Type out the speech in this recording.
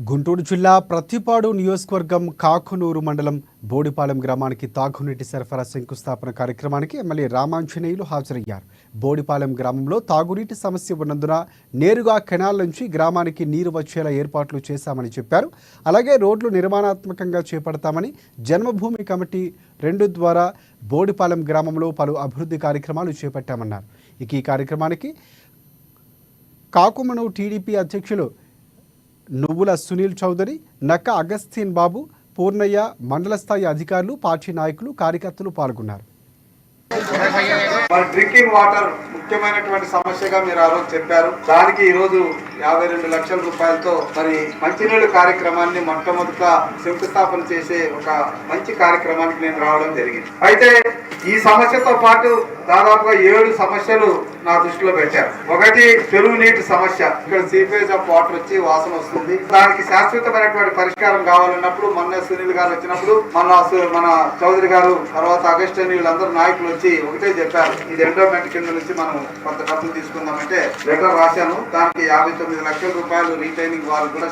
గుంటూరు జిల్లా ప్రత్తిపాడు నియోజకవర్గం కాకునూరు మండలం బోడిపాలెం గ్రామానికి తాగునీటి సరఫరా శంకుస్థాపన కార్యక్రమానికి ఎమ్మెల్యే రామాంజనేయులు హాజరయ్యారు. బోడిపాలెం గ్రామంలో తాగునీటి సమస్య ఉన్నందున నేరుగా కెనాల్ నుంచి గ్రామానికి నీరు వచ్చేలా ఏర్పాట్లు చేశామని చెప్పారు. అలాగే రోడ్లు నిర్మాణాత్మకంగా చేపడతామని, జన్మభూమి కమిటీ 2 ద్వారా బోడిపాలెం గ్రామంలో పలు అభివృద్ధి కార్యక్రమాలు చేపట్టామన్నారు. ఈ కార్యక్రమానికి కాకుమను టీడీపీ అధ్యక్షులు నువ్వుల సునీల్ చౌదరి, నక్క అగస్తీన్ బాబు, పూర్ణయ్య, మండల స్థాయి అధికారులు, పార్టీ నాయకులు, కార్యకర్తలు పాల్గొన్నారు. డ్రింకింగ్ వాటర్ ముఖ్యమైనటువంటి సమస్యగా మీరు ఆ రోజు చెప్పారు. దానికి ఈ రోజు 52 లక్షల రూపాయలతో మరి మంచినీళ్ళు కార్యక్రమాన్ని మొట్టమొదట శంకుస్థాపన చేసే ఒక మంచి కార్యక్రమానికి నేను రావడం జరిగింది. అయితే ఈ సమస్యతో పాటు దాదాపుగా 7 సమస్యలు నా దృష్టిలో పెట్టారు. ఒకటి చెరువు నీటి సమస్య. ఇక్కడ సీపేజ్ ఆఫ్ వాటర్ వచ్చి వాసన వస్తుంది. దానికి శాశ్వతమైనటువంటి పరిష్కారం కావాలన్నప్పుడు మొన్న సునీల్ గారు వచ్చినప్పుడు మన చౌదరి గారు తర్వాత అగస్టిన్ వీళ్ళందరూ నాయకులు వచ్చి ఒకటే చెప్పారు, ఇది ఎండోమెంట్ కింద నుంచి మనం కొంత డబ్బులు తీసుకుందామంటే లెటర్ రాశాను. దానికి 59 లక్షల రూపాయలు రీటైనింగ్ వాళ్ళు కూడా